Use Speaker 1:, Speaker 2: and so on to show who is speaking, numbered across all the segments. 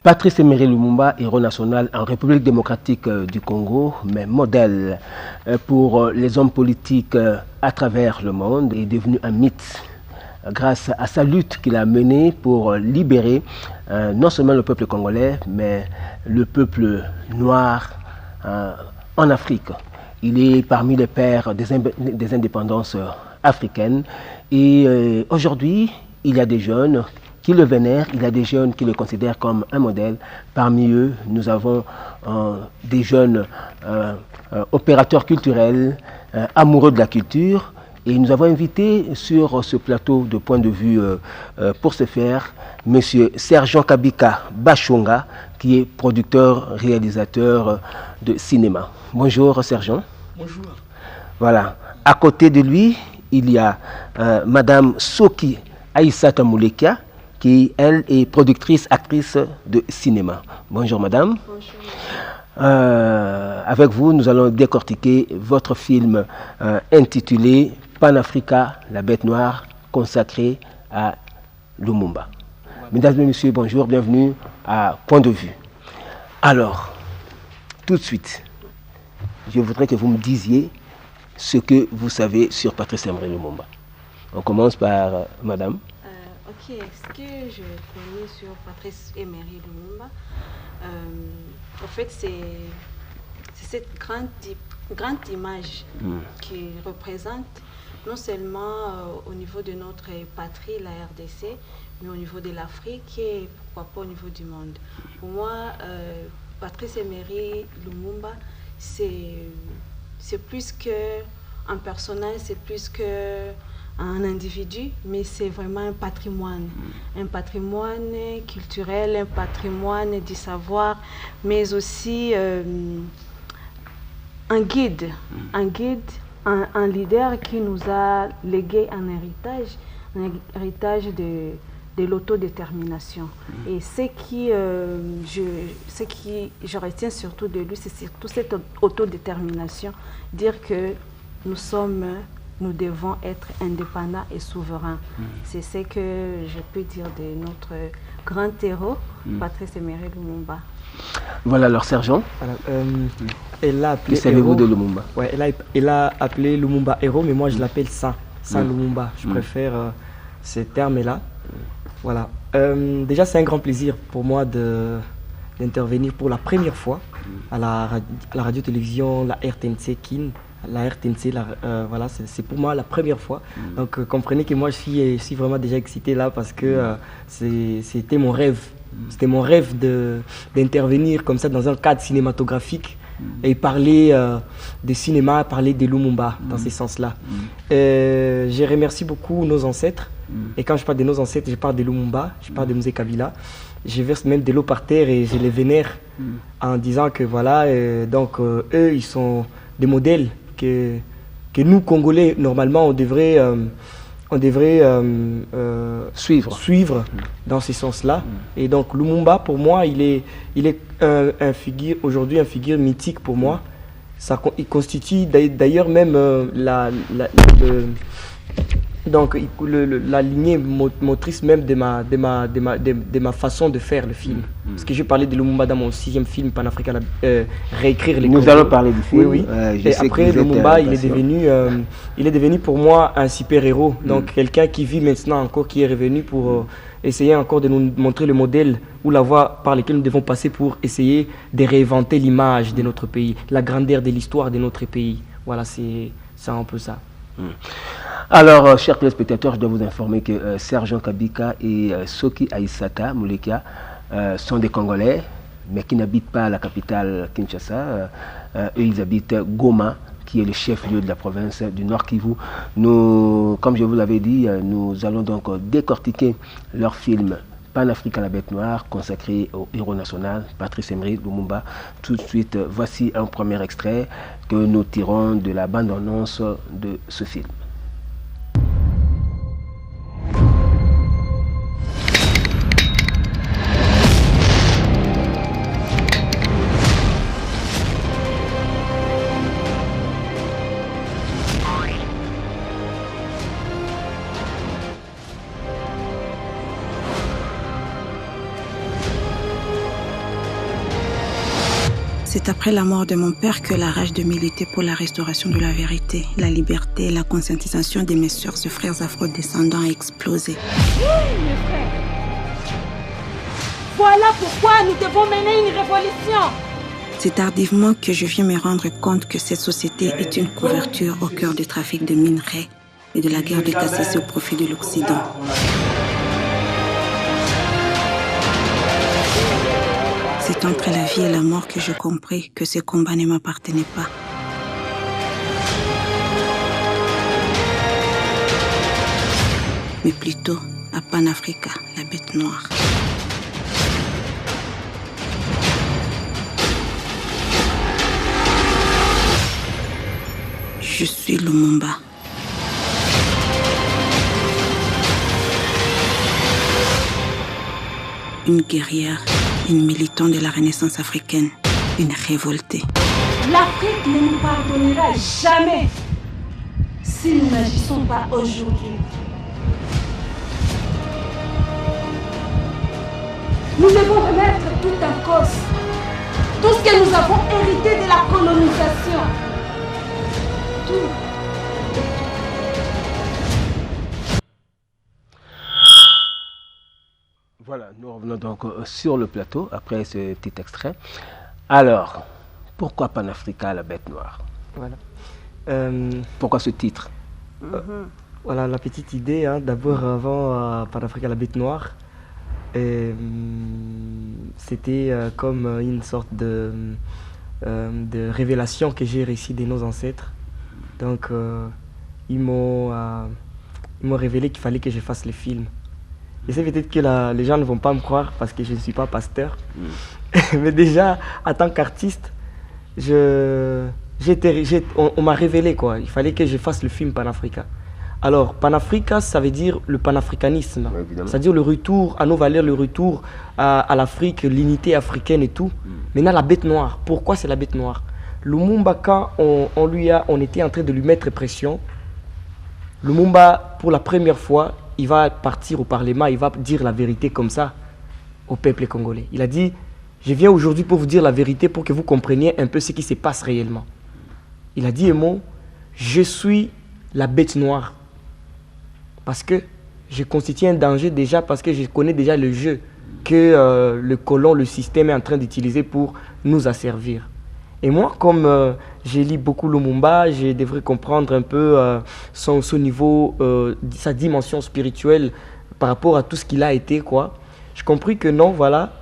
Speaker 1: Patrice Emery Lumumba, héros national en République démocratique du Congo, mais modèle pour les hommes politiques à travers le monde, est devenu un mythe grâce à sa lutte qu'il a menée pour libérer non seulement le peuple congolais, mais le peuple noir en Afrique. Il est parmi les pères des indépendances africaines et aujourd'hui, il y a des jeunes qui le vénèrent, il y a des jeunes qui le considèrent comme un modèle. Parmi eux, nous avons des jeunes opérateurs culturels, amoureux de la culture. Et nous avons invité sur ce plateau de point de vue pour ce faire, M. Sergent Kabika Bashonga, qui est producteur, réalisateur de cinéma. Bonjour Sergent.
Speaker 2: Bonjour.
Speaker 1: Voilà. À côté de lui, il y a Madame Soki Aïssata Moulekia, qui, elle, est productrice, actrice de cinéma. Bonjour, madame.
Speaker 2: Bonjour.
Speaker 1: Avec vous, nous allons décortiquer votre film intitulé Pan-Africa, la bête noire, consacré à Lumumba. Mesdames et messieurs, bonjour, bienvenue à Point de vue. Alors, tout de suite, je voudrais que vous me disiez ce que vous savez sur Patrice Emery Lumumba. On commence par madame.
Speaker 2: Ok, ce que je connais sur Patrice Emery Lumumba, en fait, c'est cette grande image qui représente non seulement au niveau de notre patrie, la RDC, mais au niveau de l'Afrique et pourquoi pas au niveau du monde. Pour moi, Patrice Emery Lumumba, c'est plus qu'un personnage, c'est plus que un individu, mais c'est vraiment un patrimoine culturel, un patrimoine du savoir, mais aussi un guide, un leader qui nous a légué un héritage de l'autodétermination. Et ce qui je retiens surtout de lui, c'est surtout cette autodétermination, dire que nous devons être indépendants et souverains. C'est ce que je peux dire de notre grand héros, Patrice Emery Lumumba.
Speaker 1: Voilà, alors sergent.
Speaker 2: Voilà,
Speaker 1: que savez-vous de Lumumba?
Speaker 3: Ouais, elle a appelé Lumumba héros, mais moi je l'appelle Saint Lumumba. Je préfère ces termes-là. Voilà. Déjà, c'est un grand plaisir pour moi d'intervenir pour la première fois à la radio-télévision, la RTNC Kin. La RTNC, voilà, c'est pour moi la première fois. Donc comprenez que moi je suis vraiment déjà excité là parce que c'était mon rêve. C'était mon rêve d'intervenir comme ça dans un cadre cinématographique et parler de cinéma, parler de Lumumba dans ce sens-là. Je remercie beaucoup nos ancêtres. Et quand je parle de nos ancêtres, je parle de Lumumba, je parle de Mzee Kabila. Je verse même de l'eau par terre et je les vénère en disant que voilà, donc eux ils sont des modèles que nous, Congolais, normalement, on devrait suivre dans ce sens-là. Et donc, Lumumba, pour moi, il est aujourd'hui un figure mythique pour moi. Il constitue d'ailleurs même la lignée motrice même de ma façon de faire le film. Parce que j'ai parlé de Lumumba dans mon 6e film Pan-Africa, réécrire les
Speaker 1: Nous allons parler du film.
Speaker 3: Oui. Et après, Lumumba, il est devenu pour moi un super-héros. Donc quelqu'un qui vit maintenant encore, qui est revenu pour essayer encore de nous montrer le modèle ou la voie par laquelle nous devons passer pour essayer de réinventer l'image de notre pays, la grandeur de l'histoire de notre pays. Voilà, c'est un peu ça.
Speaker 1: Alors, chers téléspectateurs, je dois vous informer que Sergent Kabika et Soki Aïssata Moulekia sont des Congolais, mais qui n'habitent pas la capitale Kinshasa. Eux, ils habitent Goma, qui est le chef-lieu de la province du Nord Kivu. Nous, comme je vous l'avais dit, nous allons donc décortiquer leur film Pan-Africa, la bête noire, consacré au héros national, Patrice Emery Lumumba. Tout de suite, voici un premier extrait que nous tirons de la bande-annonce de ce film.
Speaker 4: C'est après la mort de mon père que la rage de militer pour la restauration de la vérité, la liberté et la conscientisation de mes sœurs et frères afro-descendants a explosé.
Speaker 5: Oui, mes frères. Voilà pourquoi nous devons mener une révolution.
Speaker 4: C'est tardivement que je viens me rendre compte que cette société est une couverture au cœur du trafic de minerais et de la guerre d'État cessée au profit de l'Occident. C'est entre la vie et la mort que j'ai compris que ce combat ne m'appartenait pas. Mais plutôt à Panafrica, la bête noire. Je suis Lumumba. Une guerrière, une militante de la Renaissance africaine, une révoltée.
Speaker 5: L'Afrique ne nous pardonnera jamais si nous n'agissons pas aujourd'hui. Nous devons remettre tout en cause. Tout ce que nous avons hérité de la colonisation. Tout.
Speaker 1: Voilà, nous revenons donc sur le plateau après ce petit extrait. Alors, pourquoi Panafrica, la bête noire?
Speaker 3: Voilà.
Speaker 1: Pourquoi ce titre?
Speaker 3: Voilà la petite idée, hein, d'abord avant Panafrica, la bête noire. C'était comme une sorte de révélation que j'ai réussi de nos ancêtres. Donc, ils m'ont révélé qu'il fallait que je fasse le film. Je sais peut-être que les gens ne vont pas me croire parce que je ne suis pas pasteur. Mais déjà, en tant qu'artiste, on m'a révélé quoi. Il fallait que je fasse le film Panafrica. Alors, Panafrica, ça veut dire le panafricanisme. Oui, c'est-à-dire le retour à nos valeurs, le retour à l'Afrique, l'unité africaine et tout. Maintenant, la bête noire. Pourquoi c'est la bête noire? Lumumba, quand on était en train de lui mettre pression, Lumumba, pour la première fois, il va partir au Parlement, il va dire la vérité comme ça au peuple congolais. Il a dit, je viens aujourd'hui pour vous dire la vérité pour que vous compreniez un peu ce qui se passe réellement. Il a dit un mot, je suis la bête noire. Parce que je constitue un danger déjà, parce que je connais déjà le jeu que le colon, le système est en train d'utiliser pour nous asservir. Et moi, comme j'ai lu beaucoup Lumumba, je devrais comprendre un peu son niveau, sa dimension spirituelle par rapport à tout ce qu'il a été, quoi. J'ai compris que non, voilà,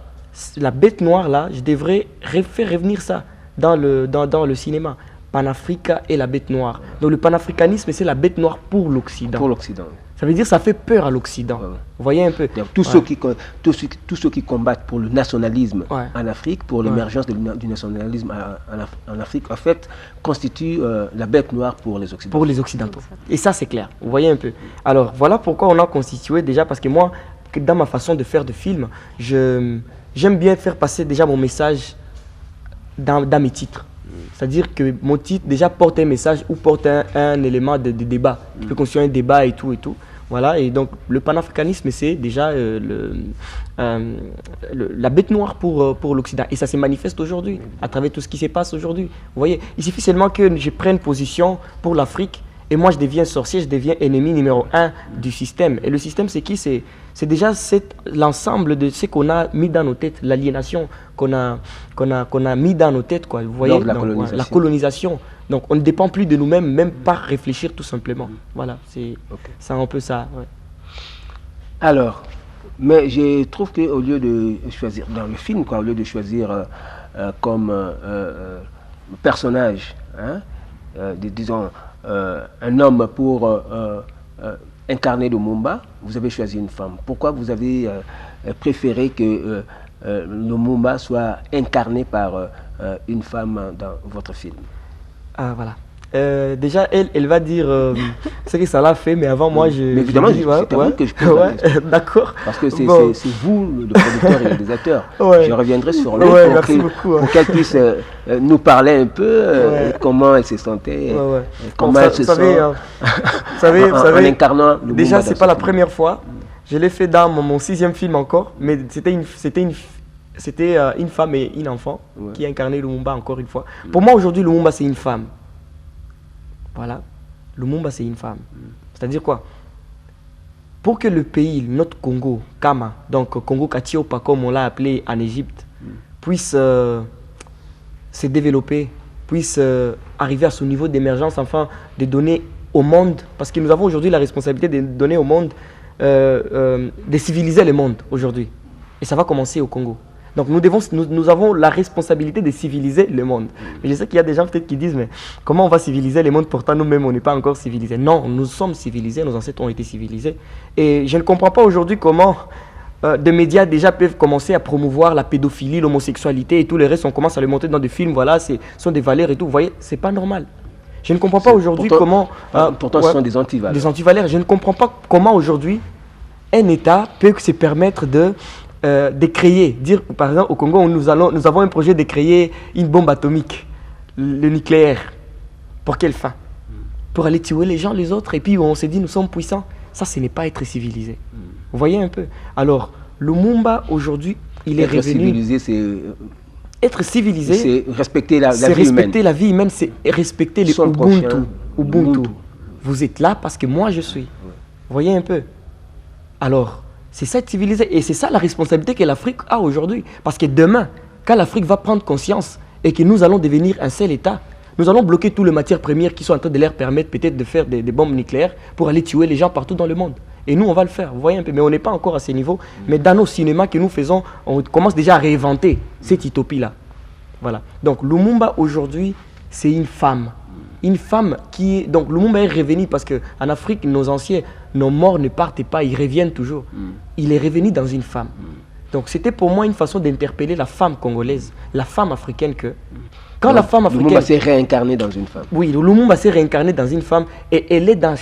Speaker 3: la bête noire, là, je devrais faire revenir ça dans le cinéma. Panafrica et la bête noire. Donc le panafricanisme, c'est la bête noire pour l'Occident.
Speaker 1: Pour l'Occident.
Speaker 3: Ça veut dire que ça fait peur à l'Occident.
Speaker 1: Ouais.
Speaker 3: Vous voyez un peu.
Speaker 1: Tous ceux qui combattent pour le nationalisme en Afrique, pour l'émergence du nationalisme en Afrique, en fait, constituent la bête noire pour les Occidentaux.
Speaker 3: Pour les Occidentaux. Et ça, c'est clair. Vous voyez un peu. Alors, voilà pourquoi on a constitué déjà, parce que moi, dans ma façon de faire de film, j'aime bien faire passer déjà mon message dans mes titres. C'est-à-dire que mon titre déjà porte un message ou porte un élément de débat. Je peux construire un débat et tout et tout. Voilà, et donc le panafricanisme, c'est déjà la bête noire pour l'Occident. Et ça se manifeste aujourd'hui, à travers tout ce qui se passe aujourd'hui. Vous voyez, il suffit seulement que je prenne position pour l'Afrique et moi je deviens sorcier, je deviens ennemi numéro 1 du système. Et le système, c'est qui? C'est déjà l'ensemble de ce qu'on a mis dans nos têtes, l'aliénation qu'on a mis dans nos têtes, quoi. Vous voyez,
Speaker 1: donc,
Speaker 3: la colonisation. Donc on ne dépend plus de nous-mêmes, même par réfléchir tout simplement. Voilà, c'est un peu ça. Ouais.
Speaker 1: Alors, mais je trouve qu'au lieu de choisir, dans le film, quoi, au lieu de choisir comme personnage, hein, disons, un homme pour incarner Lumumba, vous avez choisi une femme. Pourquoi vous avez préféré que Lumumba soit incarné par une femme dans votre film?
Speaker 3: Ah, voilà. Déjà, elle va dire ce que ça l'a fait, mais avant moi,
Speaker 1: mais évidemment, c'est vous que je peux
Speaker 3: d'accord.
Speaker 1: Parce que c'est vous, le producteur et le réalisateur. Je reviendrai sur lui pour qu'elle puisse nous parler un peu comment elle se sentait, comment elle se sent
Speaker 3: vous savez,
Speaker 1: en incarnant le
Speaker 3: déjà, c'est pas la première fois. Je l'ai fait dans mon 6e film encore, mais c'était c'était une femme et une enfant qui incarnaient Lumumba encore une fois. Pour moi, aujourd'hui, Lumumba, c'est une femme. Voilà. Lumumba, c'est une femme. C'est-à-dire quoi? Pour que le pays, notre Congo, Kama, donc Congo Katiopa, comme on l'a appelé en Égypte, puisse se développer, puisse arriver à ce niveau d'émergence, enfin, de donner au monde, parce que nous avons aujourd'hui la responsabilité de donner au monde, de civiliser le monde aujourd'hui. Et ça va commencer au Congo. Donc nous avons la responsabilité de civiliser le monde. Mais je sais qu'il y a des gens peut-être qui disent, mais comment on va civiliser le monde, pourtant nous-mêmes on n'est pas encore civilisés. Non, nous sommes civilisés, nos ancêtres ont été civilisés. Et je ne comprends pas aujourd'hui comment des médias déjà peuvent commencer à promouvoir la pédophilie, l'homosexualité et tout le reste. On commence à le monter dans des films, voilà, ce sont des valeurs et tout. Vous voyez, c'est pas normal. Je ne comprends pas aujourd'hui comment...
Speaker 1: pourtant ce sont des antivaleurs.
Speaker 3: Des antivaleurs. Je ne comprends pas comment aujourd'hui un État peut se permettre de créer, dire par exemple au Congo, nous avons un projet de créer une bombe atomique, le nucléaire. Pour quelle fin? Pour aller tuer les gens, les autres, et puis on s'est dit nous sommes puissants. Ça, ce n'est pas être civilisé. Vous voyez un peu? Alors, Lumumba aujourd'hui, il est revenu... Être civilisé,
Speaker 1: c'est respecter la vie humaine.
Speaker 3: C'est respecter la vie humaine, c'est respecter les Ubuntu. Vous êtes là parce que moi je suis. Vous voyez un peu? Alors, c'est ça être civilisé. Et c'est ça la responsabilité que l'Afrique a aujourd'hui. Parce que demain, quand l'Afrique va prendre conscience et que nous allons devenir un seul État, nous allons bloquer toutes les matières premières qui sont en train de leur permettre peut-être de faire des bombes nucléaires pour aller tuer les gens partout dans le monde. Et nous, on va le faire, vous voyez un peu. Mais on n'est pas encore à ce niveau. Mais dans nos cinémas que nous faisons, on commence déjà à réinventer cette utopie-là. Voilà. Donc Lumumba, aujourd'hui, c'est une femme. Une femme qui est... Donc Lumumba est revenu parce qu'en Afrique, nos anciens, nos morts ne partent pas, ils reviennent toujours. Il est revenu dans une femme. Donc c'était pour moi une façon d'interpeller la femme congolaise, la femme africaine que... Quand la femme africaine...
Speaker 1: Lumumba s'est réincarné dans une femme.
Speaker 3: Oui, Lumumba s'est réincarné dans une femme et elle est dans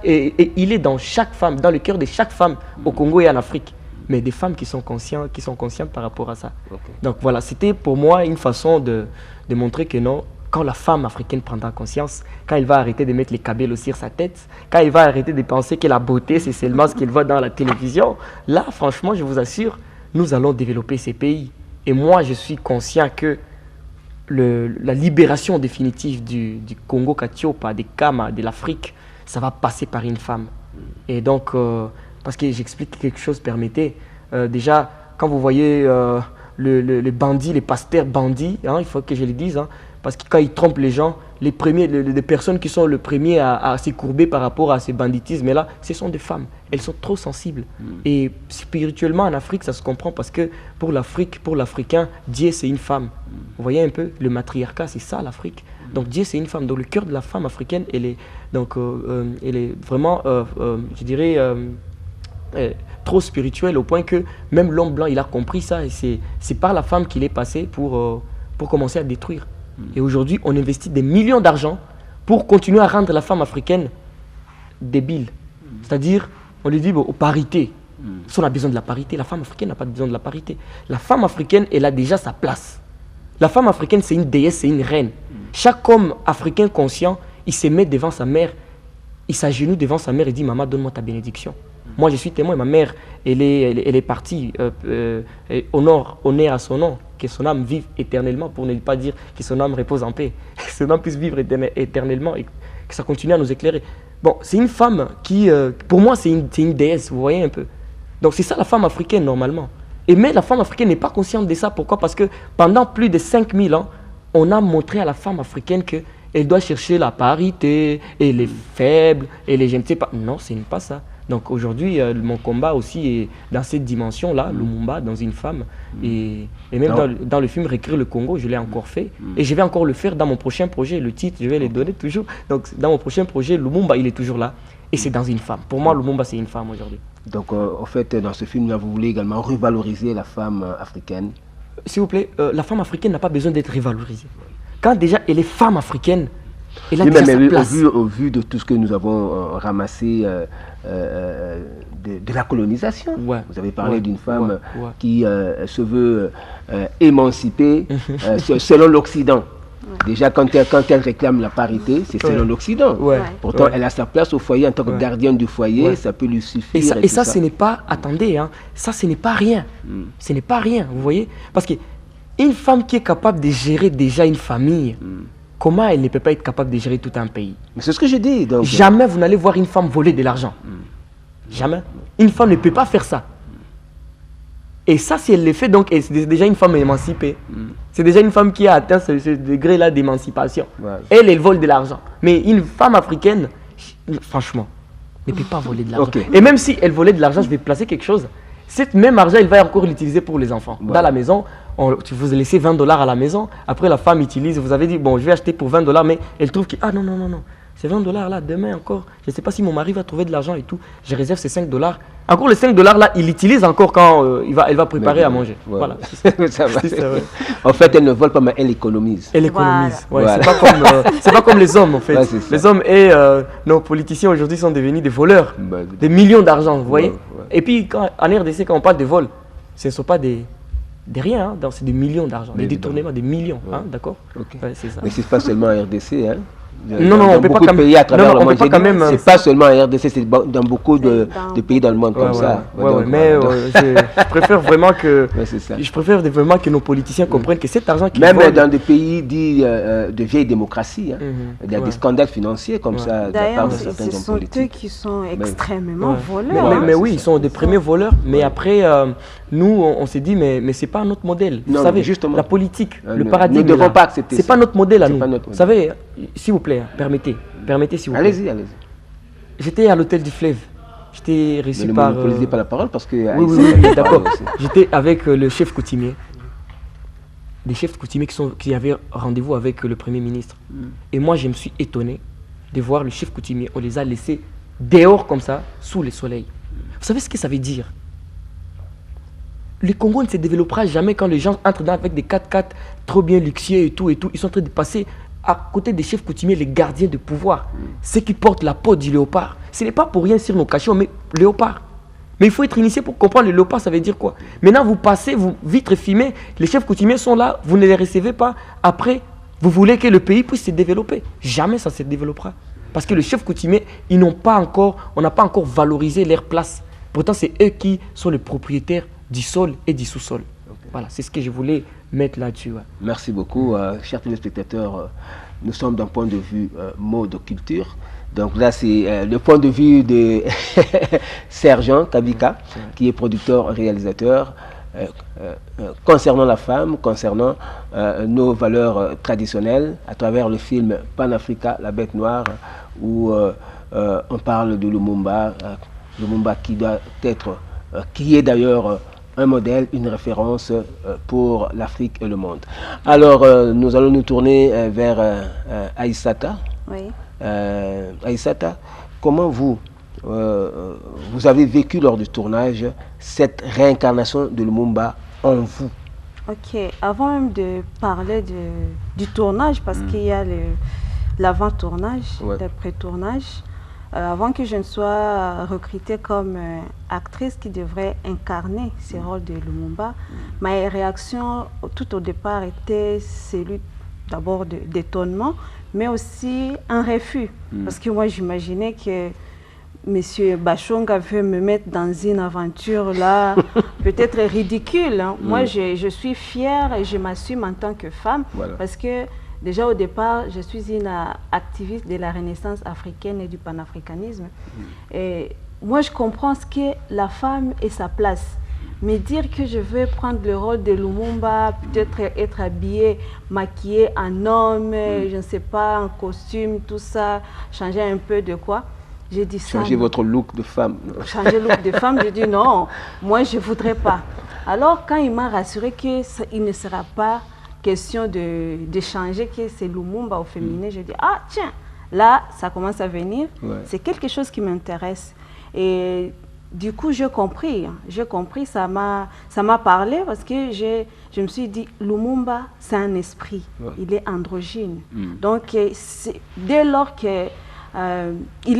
Speaker 3: et il est dans chaque femme, dans le cœur de chaque femme au Congo et en Afrique. Mais des femmes qui sont conscientes par rapport à ça. Okay. Donc voilà, c'était pour moi une façon de montrer que non, quand la femme africaine prendra conscience, quand elle va arrêter de mettre les cabellos sur sa tête, quand elle va arrêter de penser que la beauté c'est seulement ce qu'elle voit dans la télévision, là franchement je vous assure, nous allons développer ces pays. Et moi je suis conscient que la libération définitive du Congo Katiopa, des Kama, de l'Afrique, ça va passer par une femme. Et donc... parce que j'explique quelque chose, permettez. Déjà, quand vous voyez les bandits, les pasteurs bandits, hein, il faut que je le dise, hein, parce que quand ils trompent les gens, les personnes qui sont les premiers à se courber par rapport à ces banditismes-là, ce sont des femmes. Elles sont trop sensibles. Et spirituellement, en Afrique, ça se comprend parce que pour l'Afrique, pour l'Africain, Dieu, c'est une femme. Vous voyez un peu, le matriarcat, c'est ça l'Afrique. Donc Dieu, c'est une femme. Donc le cœur de la femme africaine, elle est vraiment, je dirais... trop spirituel au point que même l'homme blanc il a compris ça et c'est par la femme qu'il est passé pour commencer à détruire. Et aujourd'hui on investit des millions d'argent pour continuer à rendre la femme africaine débile. C'est-à-dire on lui dit bon, parité. Si on a besoin de la parité, la femme africaine n'a pas besoin de la parité. La femme africaine elle a déjà sa place. La femme africaine c'est une déesse, c'est une reine. Chaque homme africain conscient il se met devant sa mère, il s'agenouille devant sa mère et dit maman donne-moi ta bénédiction. Moi, je suis témoin. Ma mère, elle est partie. Honneur à son nom. Que son âme vive éternellement, pour ne pas dire que son âme repose en paix. Que son âme puisse vivre éternellement et que ça continue à nous éclairer. Bon, c'est une femme qui, pour moi, c'est une déesse. Vous voyez un peu. Donc, c'est ça la femme africaine, normalement. Mais la femme africaine n'est pas consciente de ça. Pourquoi? Parce que pendant plus de 5000 ans, on a montré à la femme africaine qu'elle doit chercher la parité et les faibles et les je ne sais pas. Non, ce n'est pas ça. Donc aujourd'hui, mon combat aussi est dans cette dimension-là, Lumumba, dans une femme. Et même dans le film Réécrire le Congo, je l'ai encore fait. Et je vais encore le faire dans mon prochain projet. Le titre, je vais le donner toujours. Donc dans mon prochain projet, Lumumba, il est toujours là. Et c'est dans une femme. Pour moi, Lumumba, c'est une femme aujourd'hui.
Speaker 1: Donc en fait, dans ce film-là, vous voulez également revaloriser la femme africaine?
Speaker 3: S'il vous plaît, la femme africaine n'a pas besoin d'être revalorisée. Quand déjà elle est femme africaine, elle a déjà sa place.
Speaker 1: Au vu de tout ce que nous avons ramassé de la colonisation, vous avez parlé d'une femme qui se veut émancipée selon l'Occident. Déjà, quand elle réclame la parité, c'est selon l'Occident.
Speaker 3: Ouais.
Speaker 1: Pourtant, elle a sa place au foyer en tant que gardienne du foyer, ça peut lui suffire.
Speaker 3: Et ça, ce n'est pas, attendez, hein, ça, ce n'est pas rien. Ce n'est pas rien, vous voyez. Parce qu'une femme qui est capable de gérer déjà une famille, comment elle ne peut pas être capable de gérer tout un pays?
Speaker 1: Mais c'est ce que je dis. Donc...
Speaker 3: Jamais vous n'allez voir une femme voler de l'argent. Jamais. Une femme ne peut pas faire ça. Et ça, si elle le fait, donc c'est déjà une femme émancipée. C'est déjà une femme qui a atteint ce degré-là d'émancipation. Ouais. Elle vole de l'argent. Mais une femme africaine, franchement, ne peut pas voler de l'argent. Okay. Et même si elle volait de l'argent, je vais placer quelque chose. Cet même argent, elle va encore l'utiliser pour les enfants. Ouais. Dans la maison, vous laissez $20 à la maison. Après, la femme utilise. Vous avez dit, bon, je vais acheter pour $20, mais elle trouve que, ah non, non, non, non. Ces $20 là, demain encore, je ne sais pas si mon mari va trouver de l'argent et tout. Je réserve ces $5. Encore les $5 là, il l'utilise encore quand elle va préparer à manger. Ouais. Voilà.
Speaker 1: Ça va. Ça, ouais. En fait, elle ne vole pas, mais elle économise.
Speaker 3: Elle économise. Voilà. Ouais, c'est pas comme les hommes en fait. Ouais, les hommes et nos politiciens aujourd'hui sont devenus des voleurs. Des millions d'argent, vous voyez. Et puis en RDC, quand on parle de vol, ce ne sont pas des rien, hein, c'est des millions d'argent. Des détournements, des millions, hein, d'accord.
Speaker 1: Okay. Ouais, c'est ça. Mais ce n'est pas seulement en RDC, hein.
Speaker 3: Non, on peut pas
Speaker 1: beaucoup de pays à travers le monde.
Speaker 3: C'est
Speaker 1: pas seulement en RDC, c'est dans beaucoup de pays dans le monde comme ça.
Speaker 3: Mais je préfère vraiment que nos politiciens comprennent que cet argent qui
Speaker 1: même dans des pays dits de vieille démocratie, hein, il y a des scandales financiers comme ça de la part de certains hommes politiques.
Speaker 2: Ce sont eux qui sont extrêmement voleurs.
Speaker 3: Mais oui, ils sont des premiers voleurs. Mais après, nous, on s'est dit, mais c'est pas notre modèle. Vous savez, la politique, le paradigme.
Speaker 1: Nous ne devons pas accepter ça.
Speaker 3: C'est pas notre modèle à nous. Vous savez, s'il vous plaît, permettez s'il vous plaît.
Speaker 1: Allez-y.
Speaker 3: J'étais à l'hôtel du Fleuve. J'étais reçu par...
Speaker 1: Ne monopolisez pas la parole parce que...
Speaker 3: Oui, d'accord. J'étais avec le chef coutumier. Des chefs coutumiers qui avaient rendez-vous avec le Premier ministre. Et moi, je me suis étonné de voir le chef coutumier. On les a laissés dehors comme ça, sous le soleil. Vous savez ce que ça veut dire? Le Congo ne se développera jamais quand les gens entrent avec des 4x4 trop bien luxueux et tout. Ils sont en train de passer à côté des chefs coutumiers, les gardiens de pouvoir, ceux qui portent la peau du léopard. Ce n'est pas pour rien sur nos cachets, mais léopard. Mais il faut être initié pour comprendre le léopard, ça veut dire quoi? Maintenant, vous passez, vous vitres fumées, les chefs coutumiers sont là, vous ne les recevez pas. Après, vous voulez que le pays puisse se développer. Jamais ça se développera. Parce que les chefs coutumiers, on n'a pas encore valorisé leur place. Pourtant, c'est eux qui sont les propriétaires du sol et du sous-sol. Okay. Voilà, c'est ce que je voulais mettre là-dessus. Ouais.
Speaker 1: Merci beaucoup, chers téléspectateurs. Nous sommes d'un point de vue mode culture. Donc là, c'est le point de vue de Sergent Kabika, qui est producteur-réalisateur, concernant la femme, concernant nos valeurs traditionnelles, à travers le film Pan-Africa, La Bête Noire, où on parle de Lumumba, Lumumba qui doit être, qui est d'ailleurs un modèle, une référence pour l'Afrique et le monde. Alors, nous allons nous tourner vers Aïssata.
Speaker 2: Oui.
Speaker 1: Aïssata, comment vous avez vécu lors du tournage cette réincarnation de Lumumba en vous?
Speaker 2: Ok, avant même de parler du tournage, parce qu'il y a l'avant-tournage, le pré-tournage, avant que je ne sois recrutée comme actrice qui devrait incarner ce rôle de Lumumba, ma réaction tout au départ était celui d'abord d'étonnement, mais aussi un refus. Parce que moi j'imaginais que M. Bachonga veut me mettre dans une aventure là, peut-être ridicule. Hein. Moi je suis fière et je m'assume en tant que femme, parce que déjà au départ, je suis une activiste de la Renaissance africaine et du panafricanisme. Et moi, je comprends ce qu'est la femme et sa place. Mais dire que je veux prendre le rôle de Lumumba, peut-être être habillée, maquillée en homme, je ne sais pas, en costume, tout ça, changer un peu de quoi. J'ai dit ça.
Speaker 1: Changer votre look de femme.
Speaker 2: Changer le look de femme, j'ai dit non, moi je ne voudrais pas. Alors quand il m'a rassuré qu'il ne sera pas question de changer, que c'est Lumumba au féminin, je dis, ah tiens, là, ça commence à venir, c'est quelque chose qui m'intéresse. Et du coup, j'ai compris, ça m'a parlé, parce que je me suis dit, Lumumba, c'est un esprit, il est androgyne. Donc, dès lors qu'il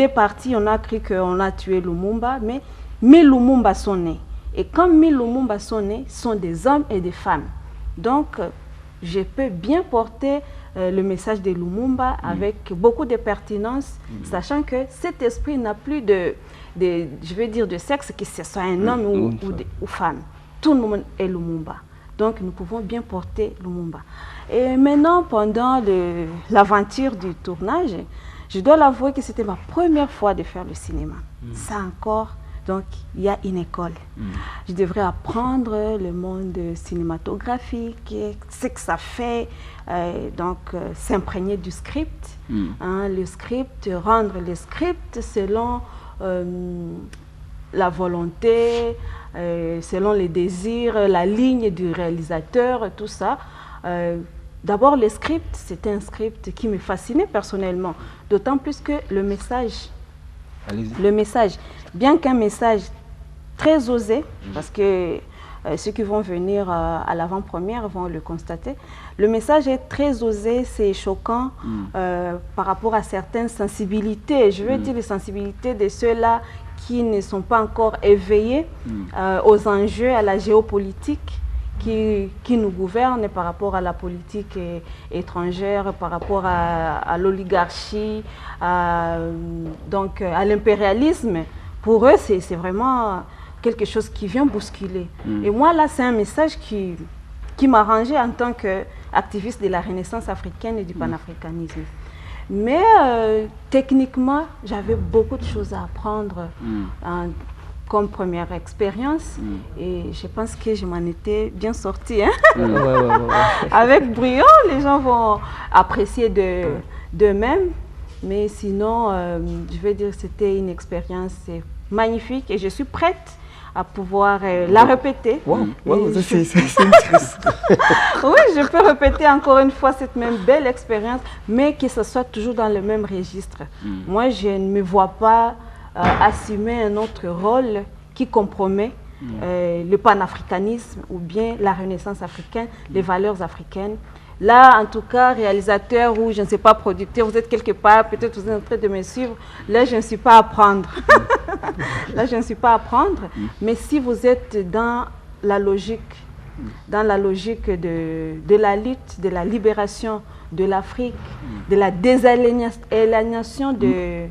Speaker 2: est parti, on a cru qu'on a tué Lumumba, mais 1000 Lumumba sont nés. Et comme 1000 Lumumba sont nés, ce sont des hommes et des femmes. Donc, je peux bien porter le message de Lumumba avec beaucoup de pertinence, sachant que cet esprit n'a plus je veux dire, de sexe, que ce soit un homme ou femme. Tout le monde est Lumumba. Donc, nous pouvons bien porter Lumumba. Et maintenant, pendant l'aventure du tournage, je dois l'avouer que c'était ma première fois de faire le cinéma. Ça encore, donc, il y a une école. Je devrais apprendre le monde cinématographique, ce que ça fait, donc s'imprégner du script, le script, rendre le script selon la volonté, selon les désirs, la ligne du réalisateur, tout ça. D'abord, le script, c'était un script qui me fascinait personnellement, d'autant plus que le message, bien qu'un message très osé, parce que ceux qui vont venir à l'avant-première vont le constater, le message est très osé, c'est choquant par rapport à certaines sensibilités, je veux dire les sensibilités de ceux-là qui ne sont pas encore éveillés aux enjeux, à la géopolitique qui nous gouverne par rapport à la politique étrangère, par rapport à l'oligarchie, donc à l'impérialisme. Pour eux, c'est vraiment quelque chose qui vient bousculer. Et moi, là, c'est un message qui m'a rangé en tant qu'activiste de la Renaissance africaine et du panafricanisme. Mais techniquement, j'avais beaucoup de choses à apprendre comme première expérience et je pense que je m'en étais bien sortie. Hein? Avec brio, les gens vont apprécier d'eux-mêmes, mais sinon, je vais dire que c'était une expérience magnifique et je suis prête à pouvoir la répéter.
Speaker 3: Oui,
Speaker 2: je peux répéter encore une fois cette même belle expérience, mais que ce soit toujours dans le même registre. Moi, je ne me vois pas assumer un autre rôle qui compromet le panafricanisme ou bien la Renaissance africaine, les valeurs africaines. Là, en tout cas, réalisateur ou je ne sais pas, producteur, vous êtes quelque part, peut-être vous êtes en train de me suivre. Là, je ne suis pas à prendre. Là, je ne suis pas à prendre. Mais si vous êtes dans la logique de la lutte, de la libération de l'Afrique, de la désaliénation de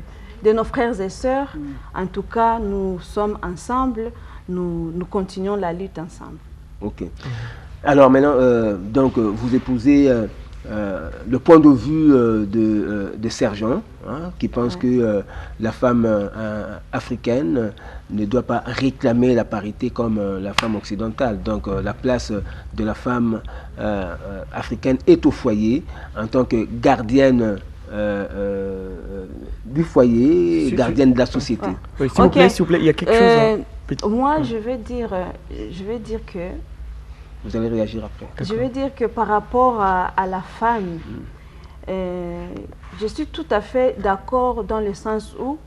Speaker 2: nos frères et sœurs, en tout cas, nous sommes ensemble, nous continuons la lutte ensemble.
Speaker 1: Ok. Alors maintenant, donc, vous épousez le point de vue de Sergent, qui pense que la femme africaine ne doit pas réclamer la parité comme la femme occidentale. Donc la place de la femme africaine est au foyer en tant que gardienne du foyer, gardienne de la société.
Speaker 3: Oui, s'il vous plaît, il y a quelque chose.
Speaker 2: Moi, je vais dire que...
Speaker 1: Vous allez réagir après.
Speaker 2: Je veux dire que par rapport à la femme, je suis tout à fait d'accord dans le sens où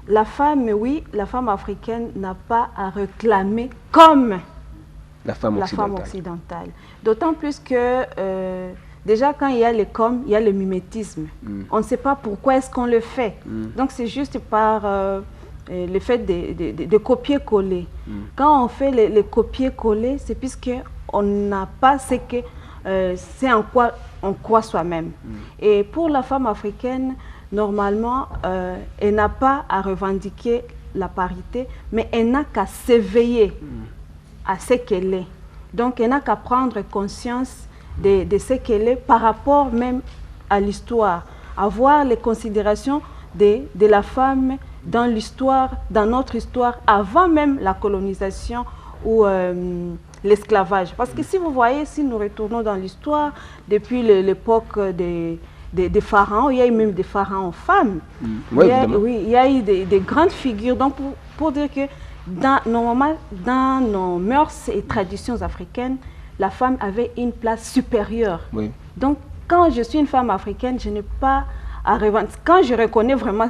Speaker 2: la femme, oui, la femme africaine n'a pas à réclamer comme
Speaker 1: la femme occidentale.
Speaker 2: D'autant plus que déjà quand il y a les comme, il y a le mimétisme. On ne sait pas pourquoi est-ce qu'on le fait. Donc c'est juste par le fait de copier-coller. Quand on fait les copier-coller, c'est puisque on n'a pas c'est en quoi on croit soi-même. Et pour la femme africaine, normalement, elle n'a pas à revendiquer la parité, mais elle n'a qu'à s'éveiller à ce qu'elle est. Donc, elle n'a qu'à prendre conscience de ce qu'elle est par rapport même à l'histoire, avoir les considérations de la femme dans l'histoire, dans notre histoire, avant même la colonisation ou l'esclavage. Parce que si vous voyez, si nous retournons dans l'histoire, depuis l'époque des pharaons, il y a eu même des pharaons femmes. Il y a eu des grandes figures. Donc pour dire que normalement, dans nos mœurs et traditions africaines, la femme avait une place supérieure. Donc quand je suis une femme africaine, je n'ai pas à revendiquer. Quand je reconnais vraiment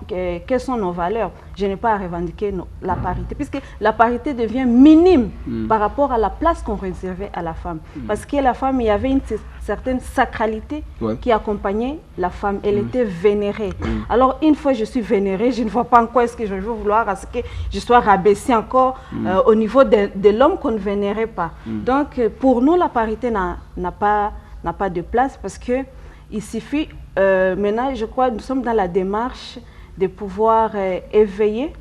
Speaker 2: quelles sont nos valeurs. Je n'ai pas à revendiquer la parité, puisque la parité devient minime par rapport à la place qu'on réservait à la femme. Parce que la femme, il y avait une certaine sacralité qui accompagnait la femme. Elle était vénérée. Alors, une fois que je suis vénérée, je ne vois pas en quoi est-ce que je veux vouloir à ce que je sois rabaissée encore au niveau de l'homme qu'on ne vénérait pas. Donc, pour nous, la parité n'a pas de place parce que il suffit, maintenant, je crois, nous sommes dans la démarche de pouvoir éveiller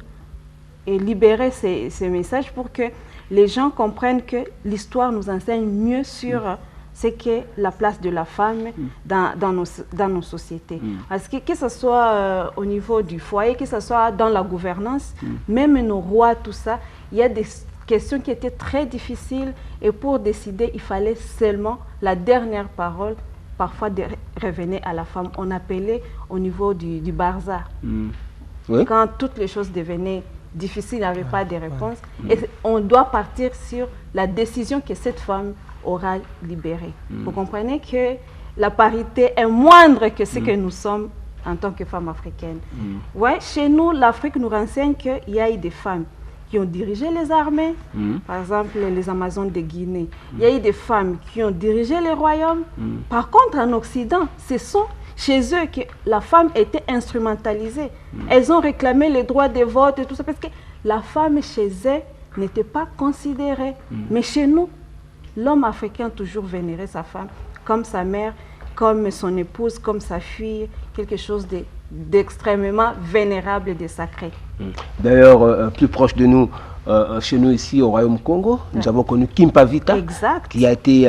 Speaker 2: et libérer ces messages pour que les gens comprennent que l'histoire nous enseigne mieux sur ce qu'est la place de la femme dans nos sociétés. Parce que ce soit au niveau du foyer, que ce soit dans la gouvernance, même nos rois, tout ça, il y a des questions qui étaient très difficiles et pour décider, il fallait seulement la dernière parole. Parfois, revenait à la femme. On appelait au niveau du Barza. Oui. Quand toutes les choses devenaient difficiles, il n'y avait pas de réponse. Et on doit partir sur la décision que cette femme aura libérée. Vous comprenez que la parité est moindre que ce que nous sommes en tant que femmes africaines. Ouais, chez nous, l'Afrique nous renseigne qu'il y a eu des femmes qui ont dirigé les armées, par exemple les Amazones de Guinée. Il y a eu des femmes qui ont dirigé les royaumes. Par contre, en Occident, ce sont chez eux que la femme était instrumentalisée. Elles ont réclamé les droits de vote et tout ça, parce que la femme chez eux n'était pas considérée. Mais chez nous, l'homme africain a toujours vénéré sa femme comme sa mère, comme son épouse, comme sa fille, quelque chose d'extrêmement vénérable et de sacré.
Speaker 1: D'ailleurs, plus proche de nous, chez nous ici au Royaume Congo, nous avons connu Kimpavita, qui a été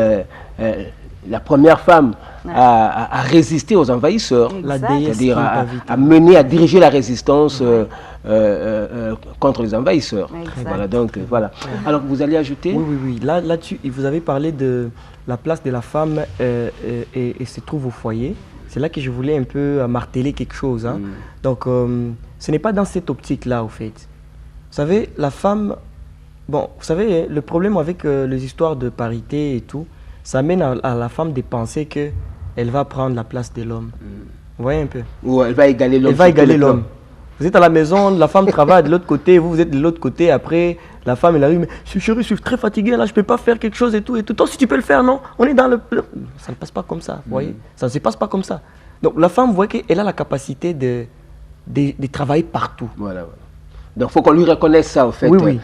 Speaker 1: la première femme à résister aux envahisseurs, c'est-à-dire à mener, à diriger la résistance contre les envahisseurs. Voilà, donc, voilà. Alors, vous allez ajouter?
Speaker 3: Oui. Là-dessus, vous avez parlé de la place de la femme et se trouve au foyer. C'est là que je voulais un peu marteler quelque chose. Hein. Donc, ce n'est pas dans cette optique-là, au fait. Vous savez, la femme... Bon, vous savez, le problème avec les histoires de parité et tout, ça amène à la femme de penser qu'elle va prendre la place de l'homme. Vous voyez un peu?
Speaker 1: Ou elle va égaler l'homme.
Speaker 3: Elle va égaler l'homme. Vous êtes à la maison, la femme travaille de l'autre côté, vous êtes de l'autre côté. Après, la femme, elle arrive, mais chérie, je suis très fatiguée, là, je ne peux pas faire quelque chose et tout. Toi, si tu peux le faire, non? On est dans le... Ça ne passe pas comme ça, vous voyez? Ça ne se passe pas comme ça. Donc, la femme, vous voyez qu'elle a la capacité de travailler partout.
Speaker 1: Voilà. Donc, il faut qu'on lui reconnaisse ça, en fait.
Speaker 3: Oui.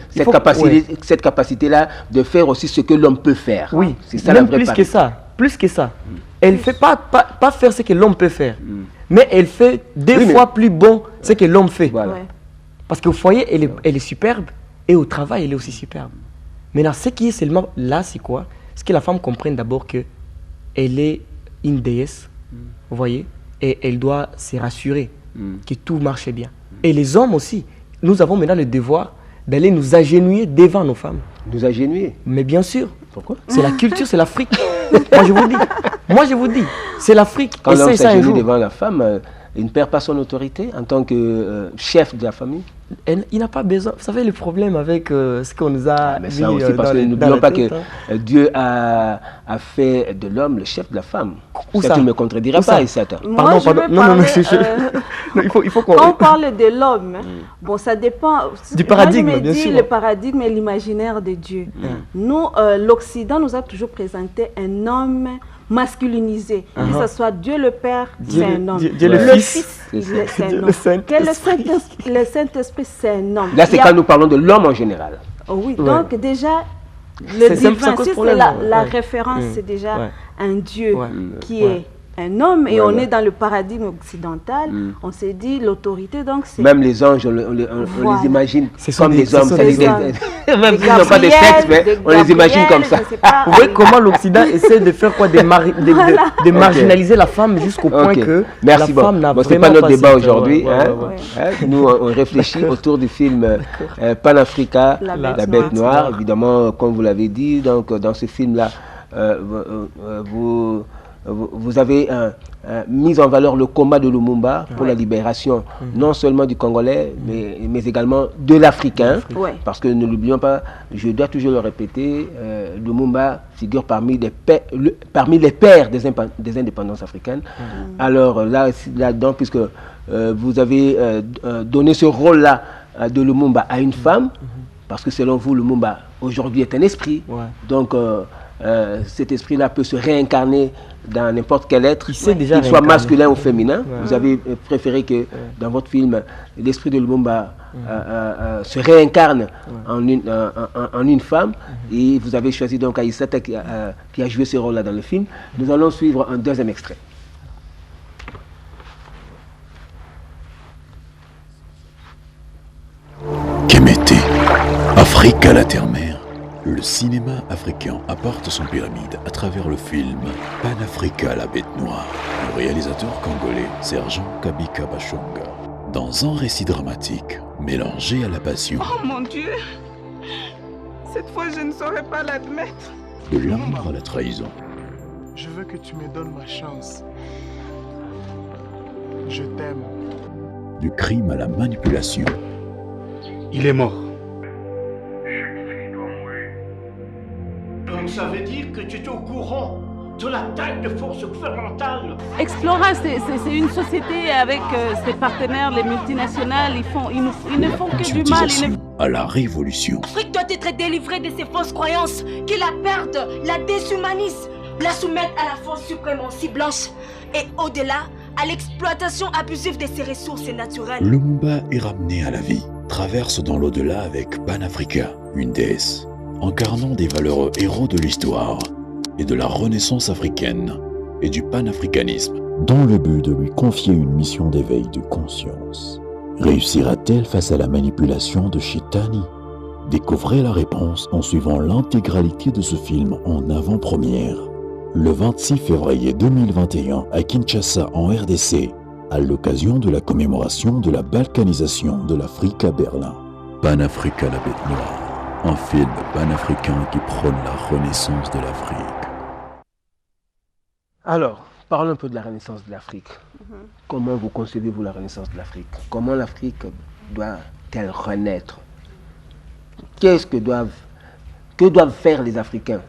Speaker 1: Cette capacité-là de faire aussi ce que l'homme peut faire.
Speaker 3: Oui,
Speaker 1: c'est ça,
Speaker 3: même plus que ça. Elle ne fait pas faire ce que l'homme peut faire. Mais elle fait deux fois plus bon ce que l'homme fait.
Speaker 1: Voilà.
Speaker 3: Parce qu'au foyer, elle est superbe et au travail, elle est aussi superbe. Maintenant, ce qui est seulement là, c'est quoi? C'est que la femme comprenne d'abord qu'elle est une déesse, vous voyez, et elle doit se rassurer que tout marche bien. Et les hommes aussi, nous avons maintenant le devoir d'aller nous agenouiller devant nos femmes.
Speaker 1: Nous agenouiller?
Speaker 3: Mais bien sûr.
Speaker 1: Pourquoi?
Speaker 3: C'est la culture, c'est l'Afrique. Moi, je vous dis, c'est l'Afrique.
Speaker 1: Quand l'homme s'agenouille devant la femme, il ne perd pas son autorité en tant que chef de la famille?
Speaker 3: Il n'a pas besoin. Vous savez, le problème avec ce qu'on nous a
Speaker 1: mais ça aussi, parce que n'oublions pas que Dieu a fait de l'homme le chef de la femme. Ça, tu ne me contrediras pas, Issata.
Speaker 3: Pardon. Non, il faut qu'on...
Speaker 2: Quand on parle de l'homme, bon, ça dépend...
Speaker 3: Du paradigme, bien sûr.
Speaker 2: Le paradigme et l'imaginaire de Dieu. Nous, l'Occident nous a toujours présenté un homme masculinisé. Que ce soit Dieu le Père, c'est un homme.
Speaker 3: Dieu le Fils,
Speaker 2: c'est un homme. Le Saint-Esprit, c'est un homme.
Speaker 1: Là, c'est quand nous parlons de l'homme en général.
Speaker 2: Oui, donc déjà, le divin, si c'est la référence, c'est déjà un Dieu qui est un homme et on est dans le paradigme occidental. On s'est dit l'autorité, donc c'est...
Speaker 1: Même les anges, on les imagine comme des hommes. Même s'ils n'ont pas de sexe, mais on les imagine comme ça.
Speaker 3: Vous voyez comment l'Occident essaie de faire quoi? De marginaliser la femme jusqu'au point que la femme n'a vraiment pas...
Speaker 1: Ce n'est pas notre débat aujourd'hui. Nous, on réfléchit autour du film Pan-Africa, La Bête Noire. Évidemment, comme vous l'avez dit, donc dans ce film-là, vous avez mis en valeur le combat de Lumumba pour la libération non seulement du Congolais, mais également de l'Africain. Parce que ne l'oublions pas, je dois toujours le répéter, Lumumba figure parmi les pères des indépendances africaines. Alors là-dedans, puisque vous avez donné ce rôle-là de Lumumba à une femme, parce que selon vous, Lumumba aujourd'hui est un esprit.
Speaker 3: Ouais.
Speaker 1: Donc cet esprit-là peut se réincarner dans n'importe quel être,
Speaker 3: Il s'est déjà
Speaker 1: qu'il soit
Speaker 3: réincarné.
Speaker 1: masculin ou féminin.
Speaker 3: Ouais.
Speaker 1: Vous avez préféré que dans votre film, l'esprit de Lumumba se réincarne en une femme, et vous avez choisi donc Aïssata qui a joué ce rôle-là dans le film. Nous allons suivre un deuxième extrait.
Speaker 6: Kemété, Afrique à la terre-mère. Le cinéma africain apporte son pyramide à travers le film Pan-Africa la bête noire, du réalisateur congolais Sergent Kabika Bashonga. Dans un récit dramatique mélangé à la passion,
Speaker 7: Oh mon Dieu! Cette fois, je ne saurais pas l'admettre.
Speaker 6: de l'amour à la trahison,
Speaker 8: Je veux que tu me donnes ma chance. Je t'aime.
Speaker 6: du crime à la manipulation,
Speaker 9: Il est mort.
Speaker 10: Donc ça veut dire que tu es au courant de l'attaque de forces gouvernementales.
Speaker 5: Explora, c'est une société avec ses partenaires, les multinationales. Ils ne font que du mal.
Speaker 6: conscientisation à la révolution,
Speaker 5: L'Afrique doit être délivrée de ces fausses croyances, qui la perdent, la déshumanisent, la soumettent à la force suprématie blanche et au-delà, à l'exploitation abusive de ses ressources naturelles.
Speaker 6: Lumumba est ramené à la vie, traverse dans l'au-delà avec Pan-Africa, une déesse, incarnant des valeureux héros de l'histoire et de la renaissance africaine et du panafricanisme, dans le but de lui confier une mission d'éveil de conscience. Réussira-t-elle face à la manipulation de Chitani? Découvrez la réponse en suivant l'intégralité de ce film en avant-première, le 26 février 2021 à Kinshasa en RDC, à l'occasion de la commémoration de la balkanisation de l'Afrique à Berlin. Pan-Africa la bête noire, un film panafricain qui prône la renaissance de l'Afrique.
Speaker 1: Alors, parlons un peu de la renaissance de l'Afrique. Comment vous concevez-vous la renaissance de l'Afrique? Comment l'Afrique doit-elle renaître? Que doivent faire les Africains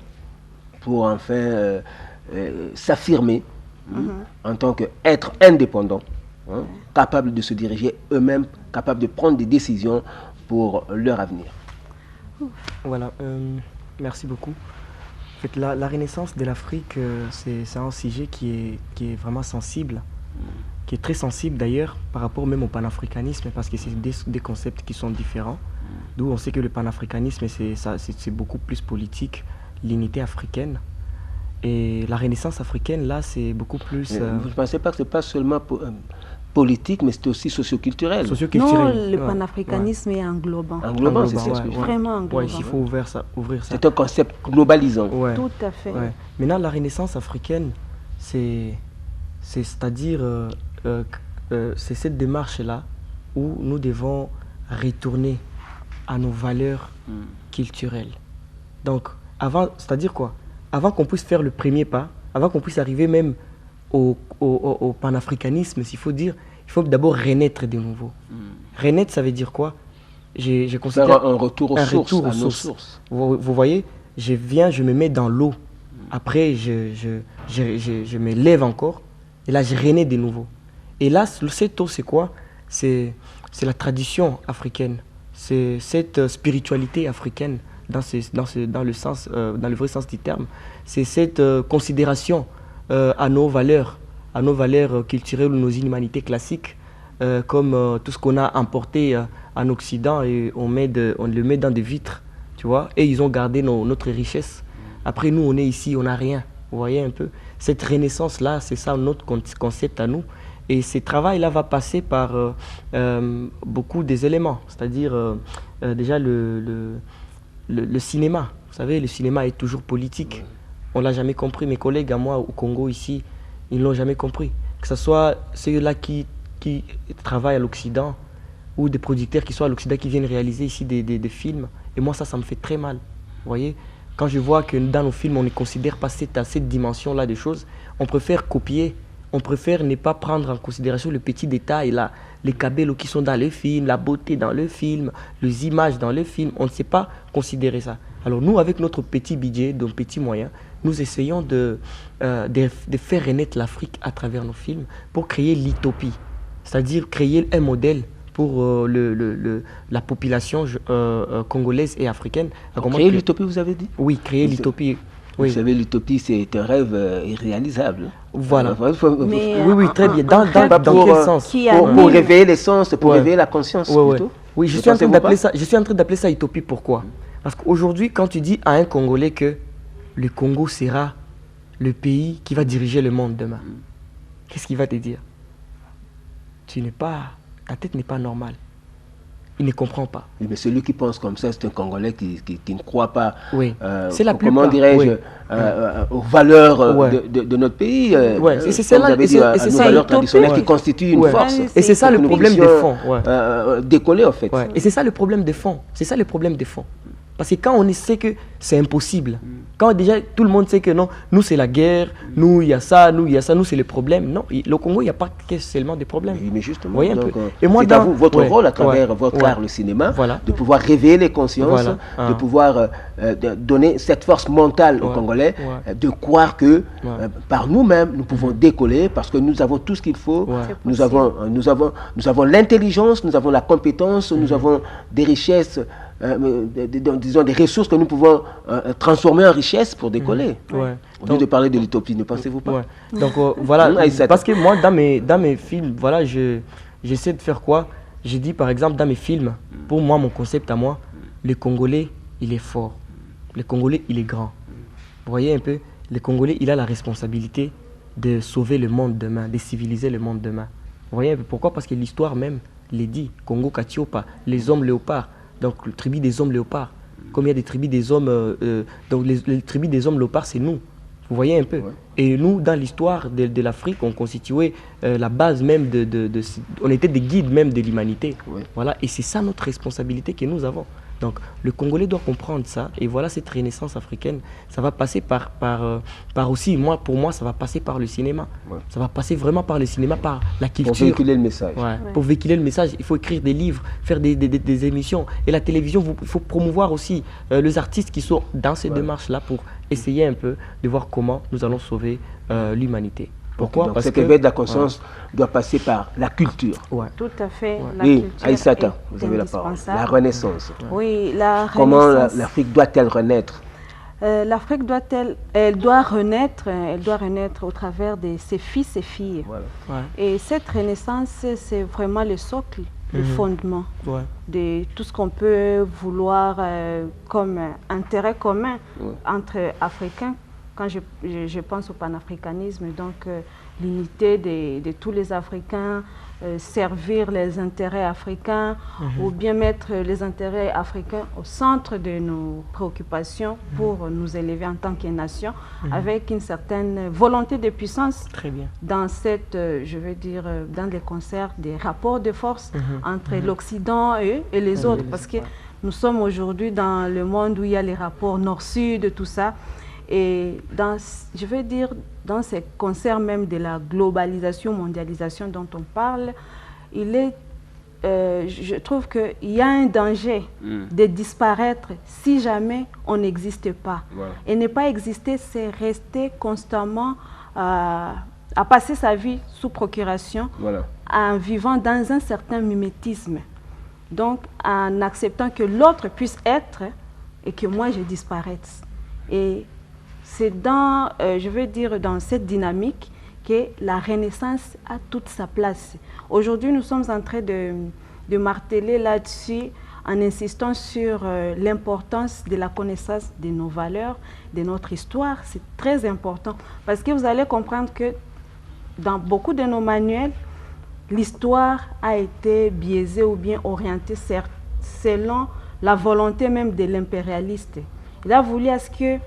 Speaker 1: pour enfin s'affirmer en tant qu'être indépendant, capable de se diriger eux-mêmes, capable de prendre des décisions pour leur avenir?
Speaker 3: Voilà, merci beaucoup. En fait, la renaissance de l'Afrique, c'est un sujet qui est vraiment sensible, qui est très sensible d'ailleurs par rapport même au panafricanisme, parce que c'est des concepts qui sont différents. D'où on sait que le panafricanisme, c'est beaucoup plus politique, l'unité africaine. Et la renaissance africaine, là, c'est beaucoup plus...
Speaker 1: Vous ne pensez pas que ce n'est pas seulement politique, mais c'est aussi socioculturel?
Speaker 3: Socioculturel.
Speaker 2: Non, le panafricanisme est englobant.
Speaker 1: Englobant, c'est
Speaker 3: Englobant,
Speaker 1: ce que je veux.
Speaker 2: Vraiment englobant.
Speaker 3: Ouais, il faut ouvrir ça.
Speaker 1: C'est un concept globalisant.
Speaker 3: Ouais.
Speaker 2: Tout à fait.
Speaker 3: Ouais. Maintenant, la renaissance africaine, c'est-à-dire, c'est cette démarche-là où nous devons retourner à nos valeurs culturelles. Donc, avant, c'est-à-dire quoi? Avant qu'on puisse faire le premier pas, avant qu'on puisse arriver même au panafricanisme, s'il faut dire, il faut d'abord renaître de nouveau. Renaître, ça veut dire quoi? Je considère
Speaker 1: Faire un retour aux sources,
Speaker 3: retour aux
Speaker 1: à nos
Speaker 3: sources.
Speaker 1: sources.
Speaker 3: Vous voyez, je viens, je me mets dans l'eau. Après, je me lève encore. Et là, je renais de nouveau. Et là, cette eau, c'est quoi? C'est la tradition africaine. C'est cette spiritualité africaine dans le vrai sens du terme. C'est cette considération à nos valeurs culturelles ou nos humanités classiques, comme tout ce qu'on a importé en Occident et on le met dans des vitres, tu vois. Et ils ont gardé notre richesse. Après, nous, on est ici, on n'a rien. Vous voyez un peu? Cette renaissance-là, c'est ça notre concept à nous. Et ce travail-là va passer par beaucoup des éléments, c'est-à-dire déjà le cinéma. Vous savez, le cinéma est toujours politique. On ne l'a jamais compris. Mes collègues à moi au Congo ici, ils ne l'ont jamais compris. Que ce soit ceux-là qui travaillent à l'Occident ou des producteurs qui sont à l'Occident qui viennent réaliser ici des films. Et moi, ça me fait très mal. Vous voyez? Quand je vois que dans nos films, on ne considère pas cette dimension-là des choses, on préfère copier. On préfère ne pas prendre en considération le petit détail, là, les cabellos qui sont dans le film, la beauté dans le film, les images dans le film. On ne sait pas considérer ça. Alors nous, avec notre petit budget, nos petits moyens, nous essayons de faire renaître l'Afrique à travers nos films pour créer l'utopie. c'est-à-dire créer un modèle pour la population congolaise et africaine.
Speaker 1: Créer l'utopie, vous avez dit?
Speaker 3: Oui, créer l'utopie.
Speaker 1: Vous savez, l'utopie, c'est un rêve irréalisable.
Speaker 3: Voilà.
Speaker 2: Mais
Speaker 3: oui, très bien. Dans quel sens?
Speaker 1: Pour réveiller les sens, pour réveiller la conscience, plutôt.
Speaker 3: Oui, je suis en train d'appeler ça utopie. Pourquoi? Parce qu'aujourd'hui, quand tu dis à un Congolais que le Congo sera le pays qui va diriger le monde demain, qu'est-ce qu'il va te dire? Ta tête n'est pas normale. Il ne comprend pas.
Speaker 1: Oui, mais celui qui pense comme ça, c'est un Congolais qui ne croit pas,
Speaker 3: c'est la
Speaker 1: comment dirais-je, aux valeurs de notre pays.
Speaker 3: C'est ça,
Speaker 1: nos valeurs traditionnelles qui constituent une force.
Speaker 3: Et c'est ça le problème de fond.
Speaker 1: Décoller, en fait.
Speaker 3: Et c'est ça le problème de fond. C'est ça le problème de fond. Parce que quand on sait que c'est impossible, quand déjà tout le monde sait que non, nous c'est la guerre, nous il y a ça, nous c'est le problème. Non, le Congo, il n'y a pas que seulement des problèmes.
Speaker 1: Oui, mais justement,
Speaker 3: voyez
Speaker 1: donc, c'est à vous, votre rôle à travers votre art, le cinéma, de pouvoir réveiller les consciences, de pouvoir donner cette force mentale aux Congolais, de croire que par nous-mêmes, nous pouvons décoller parce que nous avons tout ce qu'il faut, nous avons l'intelligence, nous avons la compétence, nous avons des richesses, disons des ressources que nous pouvons transformer en richesse pour décoller. Au lieu de parler de l'utopie, ne pensez-vous pas?
Speaker 3: Donc voilà, parce que moi dans mes films, voilà, j'essaie de faire quoi? J'ai dit par exemple dans mes films, pour moi, mon concept à moi, le Congolais, il est fort. Le Congolais, il est grand. Vous voyez un peu, le Congolais, il a la responsabilité de sauver le monde demain, de civiliser le monde demain. Vous voyez un peu pourquoi? Parce que l'histoire même les dit, Congo Katiopa, les hommes léopards. Donc, le tribu des hommes léopards. Comme il y a des tribus des hommes... donc, les tribus des hommes léopards, c'est nous. Vous voyez un peu. Et nous, dans l'histoire de l'Afrique, on constituait la base même on était des guides même de l'humanité. Voilà. Et c'est ça notre responsabilité que nous avons. Donc, le Congolais doit comprendre ça. Et voilà, cette renaissance africaine, ça va passer par aussi, pour moi, ça va passer par le cinéma. Ça va passer vraiment par le cinéma, par la culture.
Speaker 1: Pour véhiculer le message.
Speaker 3: Pour véhiculer le message, il faut écrire des livres, faire des émissions. Et la télévision, il faut promouvoir aussi les artistes qui sont dans ces démarches-là pour essayer un peu de voir comment nous allons sauver l'humanité. Pourquoi?
Speaker 1: Parce que l'éveil de la conscience doit passer par la culture.
Speaker 2: Tout à fait. La
Speaker 1: oui,
Speaker 2: culture
Speaker 1: Aïssata, vous avez la parole. La renaissance.
Speaker 2: Oui, la renaissance.
Speaker 1: Comment l'Afrique doit-elle renaître?
Speaker 2: L'Afrique elle doit renaître au travers de ses fils et filles. Et cette renaissance, c'est vraiment le socle, le fondement de tout ce qu'on peut vouloir comme intérêt commun entre Africains. Quand je pense au panafricanisme, donc l'unité de tous les Africains, servir les intérêts africains ou bien mettre les intérêts africains au centre de nos préoccupations pour nous élever en tant que nation avec une certaine volonté de puissance dans cette, je veux dire, dans les concerts des rapports de force entre l'Occident et les autres parce que nous sommes aujourd'hui dans le monde où il y a les rapports nord-sud, tout ça. Et je veux dire, dans ces concerts même de la globalisation, mondialisation dont on parle, je trouve qu'il y a un danger de disparaître si jamais on n'existe pas. Et ne pas exister, c'est rester constamment à passer sa vie sous procuration, en vivant dans un certain mimétisme. Donc, en acceptant que l'autre puisse être et que moi, je disparaisse. Et c'est dans, je veux dire, dans cette dynamique que la Renaissance a toute sa place. Aujourd'hui, nous sommes en train de marteler là-dessus en insistant sur l'importance de la connaissance de nos valeurs, de notre histoire. C'est très important parce que vous allez comprendre que dans beaucoup de nos manuels, l'histoire a été biaisée ou bien orientée selon la volonté même de l'impérialiste. Il a voulu à ce que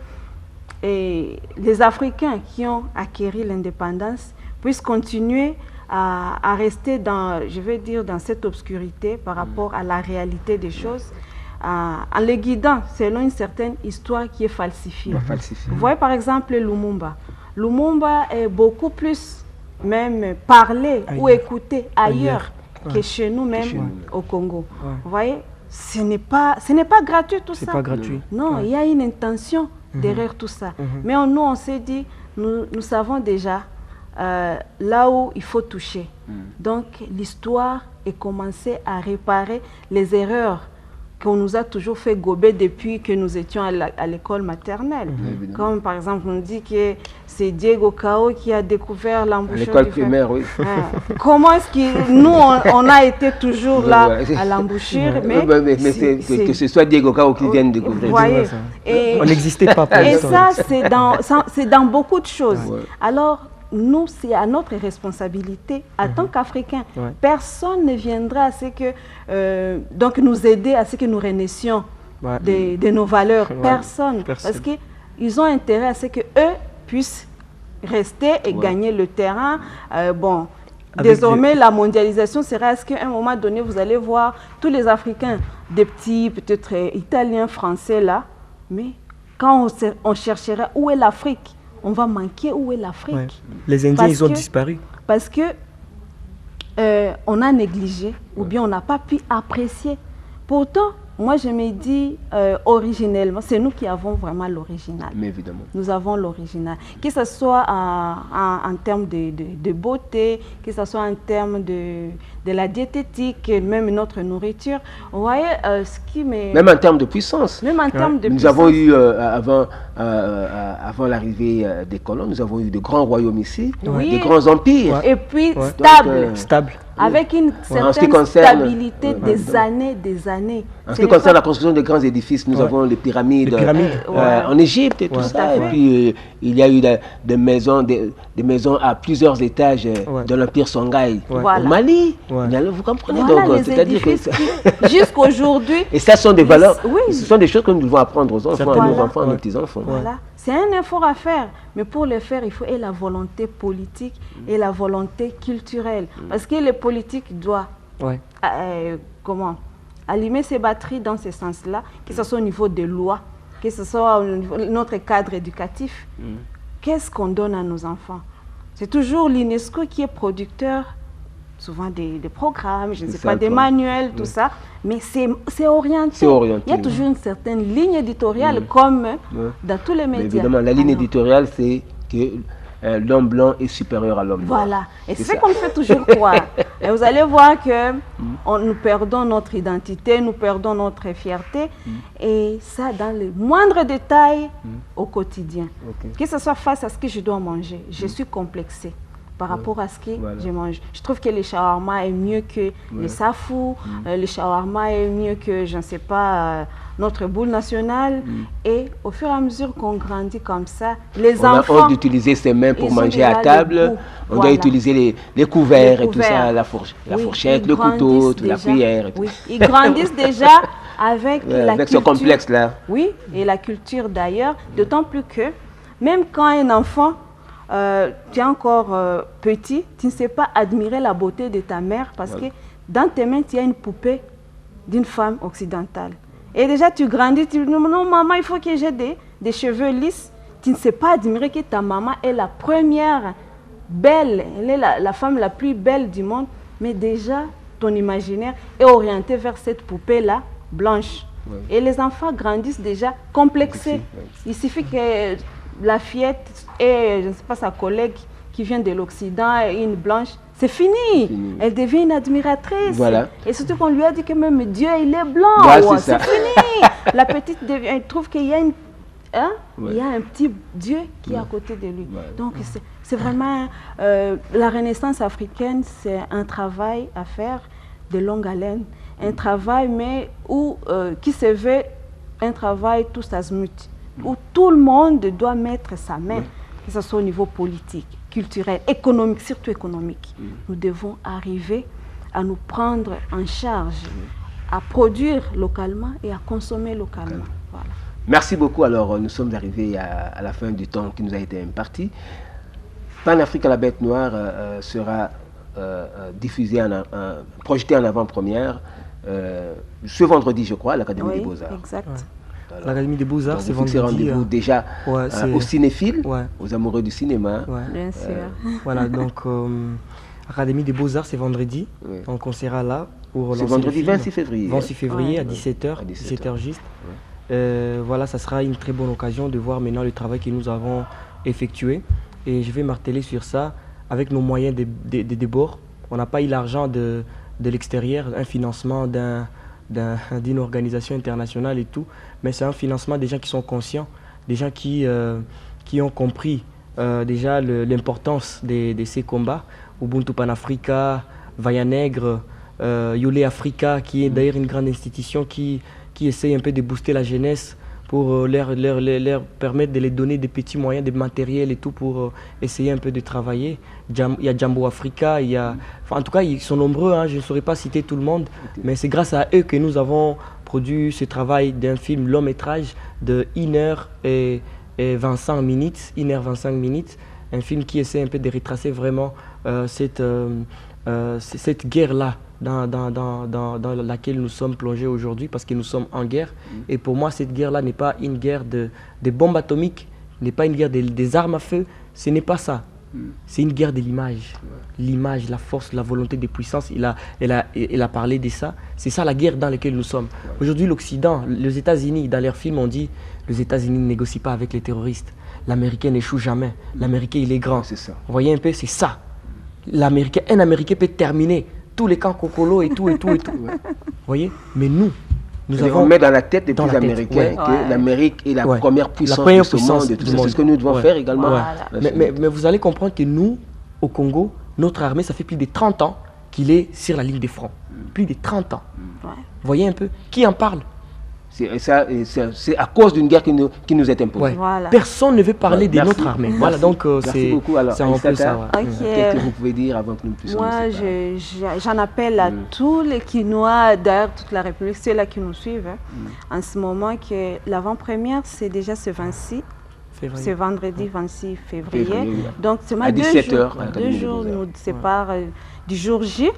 Speaker 2: les Africains qui ont acquis l'indépendance puissent continuer à rester dans, je veux dire, dans cette obscurité par rapport à la réalité des choses, en les guidant selon une certaine histoire qui est falsifiée. Vous voyez par exemple Lumumba. Lumumba est beaucoup plus même parlé ou écouté ailleurs que chez nous même au Congo. Vous voyez, ce n'est pas gratuit tout ça.
Speaker 3: C'est pas gratuit.
Speaker 2: Non, il y a une intention derrière tout ça. Mais nous, on s'est dit, nous savons déjà là où il faut toucher. Donc l'histoire est commencée à réparer les erreurs qu'on nous a toujours fait gober depuis que nous étions à l'école maternelle. Comme par exemple, on dit que c'est Diego Cao qui a découvert l'embouchure.
Speaker 1: L'école primaire, oui.
Speaker 2: Comment est-ce que nous, on a été toujours là à l'embouchure, mais
Speaker 1: que ce soit Diego Cao qui vienne découvrir.
Speaker 2: Voyez,
Speaker 3: on n'existait pas.
Speaker 2: Et ça, c'est dans beaucoup de choses. Alors, nous, c'est à notre responsabilité, en tant qu'Africains. Personne ne viendra à ce que, donc nous aider à ce que nous renaissions de nos valeurs. Personne. Parce qu'ils ont intérêt à ce qu'eux puissent rester et gagner le terrain. Bon, désormais, la mondialisation sera à ce qu'à un moment donné, vous allez voir tous les Africains, des petits, peut-être Italiens, Français, là. Mais quand on cherchera où est l'Afrique, on va manquer où est l'Afrique.
Speaker 3: Les Indiens, ils ont disparu.
Speaker 2: Parce que on a négligé ou bien on n'a pas pu apprécier. Pourtant, moi je me dis originellement, c'est nous qui avons vraiment l'original.
Speaker 1: Mais évidemment.
Speaker 2: Nous avons l'original. Que ce soit en termes de beauté, que ce soit en termes de la diététique, même notre nourriture. Vous voyez, ce qui me...
Speaker 1: Même en termes de puissance.
Speaker 2: Même en termes de
Speaker 1: nous
Speaker 2: puissance.
Speaker 1: Avons eu, avant l'arrivée des colons, nous avons eu de grands royaumes ici, de grands empires.
Speaker 2: Et puis
Speaker 3: stable.
Speaker 2: Avec une certaine stabilité des années.
Speaker 1: En ce qui concerne la construction des grands édifices, nous avons les pyramides, en Égypte et tout ça. Et puis, il y a eu des maisons à plusieurs étages de l'Empire Songhai au Mali. Vous comprenez donc, c'est-à-dire que
Speaker 2: jusqu'aujourd'hui.
Speaker 1: Et ça sont des valeurs, ce sont des choses que nous devons apprendre aux enfants, à nos enfants, à nos petits-enfants.
Speaker 2: Voilà. C'est un effort à faire, mais pour le faire, il faut la volonté politique et la volonté culturelle. Parce que les politiques doivent comment allumer ses batteries dans ce sens-là, que ce soit au niveau des lois, que ce soit au niveau de notre cadre éducatif. Qu'est-ce qu'on donne à nos enfants? C'est toujours l'UNESCO qui est producteur, souvent des programmes, je ne sais pas, des manuels, tout ça, mais c'est orienté. Il y a toujours une certaine ligne éditoriale, comme dans tous les médias. Mais
Speaker 1: évidemment, la ligne éditoriale, c'est que l'homme blanc est supérieur à l'homme noir.
Speaker 2: Voilà, et c'est ce qu'on fait toujours croire. Et vous allez voir que nous perdons notre identité, nous perdons notre fierté, et ça dans les moindres détails au quotidien. Que ce soit face à ce que je dois manger, je suis complexée par rapport à ce que je mange. Je trouve que le shawarma est mieux que le safou, le shawarma est mieux que, je ne sais pas, notre boule nationale. Et au fur et à mesure qu'on grandit comme ça, les enfants...
Speaker 1: On doit utiliser ses mains pour manger à table, on doit utiliser les couverts et tout ça, la fourchette, le couteau, la cuillère.
Speaker 2: Ils grandissent déjà avec la culture.
Speaker 1: Ce complexe-là.
Speaker 2: Oui, et la culture d'ailleurs, d'autant plus que même quand un enfant... tu es encore petit, tu ne sais pas admirer la beauté de ta mère parce que dans tes mains, tu as une poupée d'une femme occidentale. Et déjà, tu grandis, tu dis non, maman, il faut que j'ai des cheveux lisses. Tu ne sais pas admirer que ta maman est la première belle, elle est la femme la plus belle du monde, mais déjà, ton imaginaire est orienté vers cette poupée-là, blanche. Et les enfants grandissent déjà complexés. Il suffit que la fillette et je ne sais pas sa collègue qui vient de l'Occident, une blanche, c'est fini. Elle devient une admiratrice. Et surtout qu'on lui a dit que même Dieu, il est blanc. C'est fini. La petite elle trouve qu'il y a il y a un petit Dieu qui est à côté de lui. Donc c'est vraiment la renaissance africaine, c'est un travail à faire de longue haleine, un travail mais qui se veut un travail tous azimuts, où tout le monde doit mettre sa main, que ce soit au niveau politique, culturel, économique, surtout économique. Nous devons arriver à nous prendre en charge, à produire localement et à consommer localement. Voilà.
Speaker 1: Merci beaucoup. Alors, nous sommes arrivés à la fin du temps qui nous a été imparti. Pan-Afrique à la bête noire sera diffusé, projeté en avant-première ce vendredi, je crois, à l'Académie des Beaux-Arts.
Speaker 2: Exact.
Speaker 3: L'Académie des Beaux-Arts, c'est vendredi.
Speaker 1: Rendez-vous déjà aux cinéphiles, aux amoureux du cinéma.
Speaker 2: Bien sûr.
Speaker 3: Voilà, donc Académie des Beaux-Arts, c'est vendredi. Donc on sera là pour relancer.
Speaker 1: C'est vendredi 26 février.
Speaker 3: 26 février à 17h, 17h juste. Voilà, ça sera une très bonne occasion de voir maintenant le travail que nous avons effectué. Et je vais marteler sur ça. avec nos moyens des bords. On n'a pas eu l'argent de l'extérieur, un financement d'une organisation internationale et tout, mais c'est un financement des gens qui sont conscients, des gens qui ont compris déjà l'importance de ces combats. Ubuntu Panafrica, Vayanègre, Yolé Africa, qui est d'ailleurs une grande institution qui essaye un peu de booster la jeunesse pour leur permettre de les donner des petits moyens, des matériels et tout pour essayer un peu de travailler. Il y a Jambo Africa, en tout cas ils sont nombreux, hein, je ne saurais pas citer tout le monde, mais c'est grâce à eux que nous avons produit ce travail d'un film long métrage de 1h25 minutes, 1h25 minutes, un film qui essaie un peu de retracer vraiment cette guerre-là dans laquelle nous sommes plongés aujourd'hui, parce que nous sommes en guerre. Et pour moi, cette guerre-là n'est pas une guerre de bombes atomiques, n'est pas une guerre des armes à feu, ce n'est pas ça. C'est une guerre de l'image. L'image, la force, la volonté de puissance, il a parlé de ça. C'est ça la guerre dans laquelle nous sommes. Aujourd'hui, l'Occident, les États-Unis, dans leurs films, on dit les États-Unis ne négocient pas avec les terroristes. L'Américain n'échoue jamais. L'Américain, il est grand.
Speaker 1: Ça.
Speaker 3: Vous voyez un peu, c'est ça. Un Américain peut terminer tous les camps Kokolo et tout. Vous voyez? Mais nous avons...
Speaker 1: On met dans la tête des plus Américains que l'Amérique est la première puissance du monde. C'est ce que nous devons faire également.
Speaker 3: Mais vous allez comprendre que nous, au Congo, notre armée, ça fait plus de 30 ans qu'il est sur la ligne des fronts. Plus de 30 ans. Vous voyez un peu? Qui en parle?
Speaker 1: C'est à cause d'une guerre qui nous est imposée.
Speaker 2: Voilà.
Speaker 3: Personne ne veut parler de notre armée. Voilà, donc
Speaker 1: merci beaucoup. Alors,
Speaker 3: c'est un peu ça.
Speaker 1: Qu'est-ce que vous pouvez dire avant que nous puissions...
Speaker 2: Moi, j'en appelle à tous les Kinois, d'ailleurs toute la République, ceux-là qui nous suivent, en ce moment, que l'avant-première, c'est déjà ce 26. C'est vendredi 26 février. Donc, c'est à
Speaker 1: 17h.
Speaker 2: 2 jours nous séparent du jour J.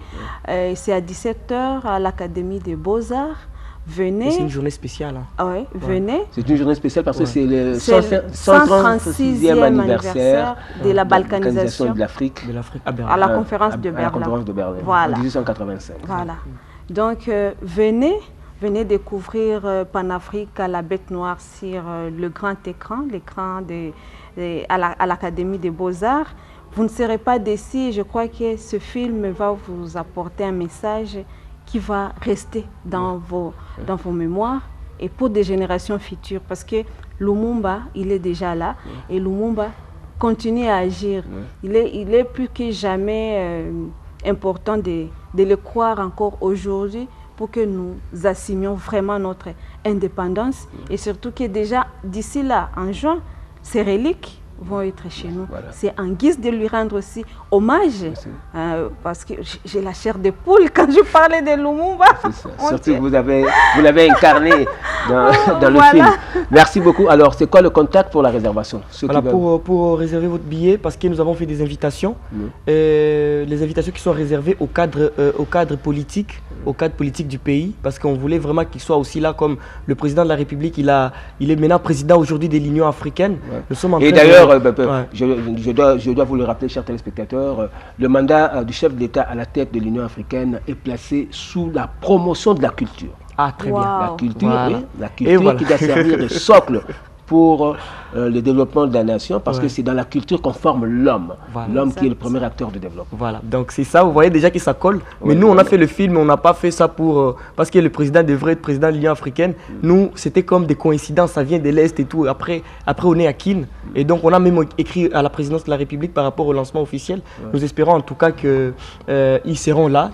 Speaker 2: C'est à 17h à l'Académie des Beaux-Arts. Venez.
Speaker 3: C'est une journée spéciale.
Speaker 2: Oui, venez.
Speaker 1: C'est une journée spéciale parce que c'est le 136e anniversaire
Speaker 2: de la balkanisation
Speaker 1: de l'Afrique
Speaker 2: à la conférence de Berlin.
Speaker 1: Voilà. En 1885.
Speaker 2: Voilà. Donc, venez découvrir Panafrique à la bête noire sur le grand écran, l'écran à l'Académie des Beaux-Arts. Vous ne serez pas déçus. Je crois que ce film va vous apporter un message qui va rester dans vos mémoires et pour des générations futures. Parce que Lumumba, il est déjà là et Lumumba continue à agir. Il est plus que jamais important de le croire encore aujourd'hui pour que nous assumions vraiment notre indépendance et surtout que déjà d'ici là, en juin, ces reliques vont être chez nous. Voilà. C'est en guise de lui rendre aussi hommage, parce que j'ai la chair de poule quand je parlais de Lumumba.
Speaker 1: Surtout que vous l'avez incarné dans le film. Merci beaucoup. Alors, c'est quoi le contact pour la réservation?
Speaker 3: Voilà, pour réserver votre billet, parce que nous avons fait des invitations, les invitations qui sont réservées au cadre politique, du pays, parce qu'on voulait vraiment qu'il soit aussi là comme le président de la République. Il est maintenant président aujourd'hui de l'Union africaine. Nous sommes en train
Speaker 1: d'ailleurs, je dois vous le rappeler, chers téléspectateurs, le mandat du chef d'État à la tête de l'Union africaine est placé sous la promotion de la culture.
Speaker 3: Ah, très bien.
Speaker 1: La culture, la culture qui doit servir de socle pour le développement de la nation, parce que c'est dans la culture qu'on forme l'homme, l'homme qui est le premier acteur de développement.
Speaker 3: Voilà, donc c'est ça, vous voyez déjà que ça colle. Mais nous, on a fait le film, on n'a pas fait ça parce que le président devrait être président de l'Union africaine. Nous, c'était comme des coïncidences, ça vient de l'Est et tout. Après on est à Kin, et donc on a même écrit à la présidence de la République par rapport au lancement officiel. Nous espérons en tout cas qu'ils seront là.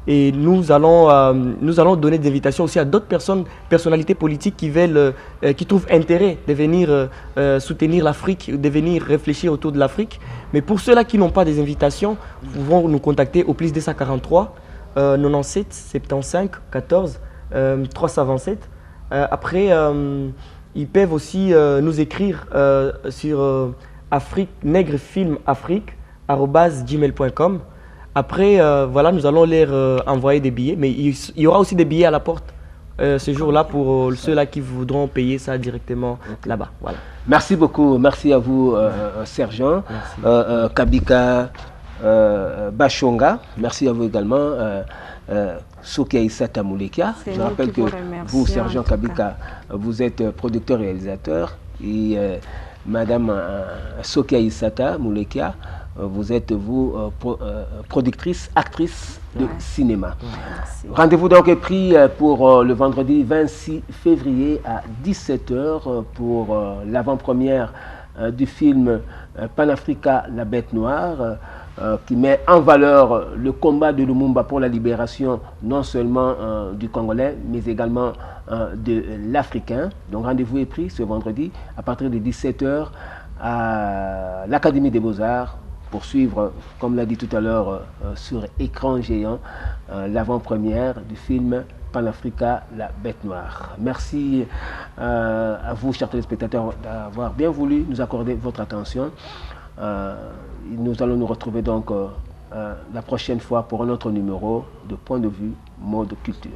Speaker 3: Et nous allons donner des invitations aussi à d'autres personnalités politiques qui trouvent intérêt de venir soutenir l'Afrique, de venir réfléchir autour de l'Afrique. Mais pour ceux-là qui n'ont pas des invitations, vous pouvez nous contacter au plus 243 97 75 14 327. Après, ils peuvent aussi nous écrire sur negrefilmafrique@gmail.com. Après, voilà, nous allons leur envoyer des billets, mais il y aura aussi des billets à la porte ce jour-là pour ceux-là qui voudront payer ça directement là-bas. Voilà.
Speaker 1: Merci beaucoup, merci à vous, Sergent, Kabika Bashonga, merci à vous également, Sokia Issata Moulekia. Je rappelle que vous, Sergent Kabika, vous êtes producteur-réalisateur et Madame Sokia Issata Moulekia, vous êtes, vous, productrice, actrice de cinéma. Rendez-vous donc est pris pour le vendredi 26 février à 17h pour l'avant-première du film Panafrica, la bête noire, qui met en valeur le combat de Lumumba pour la libération non seulement du Congolais, mais également de l'Africain. Donc rendez-vous est pris ce vendredi à partir de 17h à l'Académie des Beaux-Arts pour suivre, comme l'a dit tout à l'heure, sur écran géant, l'avant-première du film Panafrica, la bête noire. Merci à vous, chers téléspectateurs, d'avoir bien voulu nous accorder votre attention. Nous allons nous retrouver donc la prochaine fois pour un autre numéro de Point de vue Mode Culture.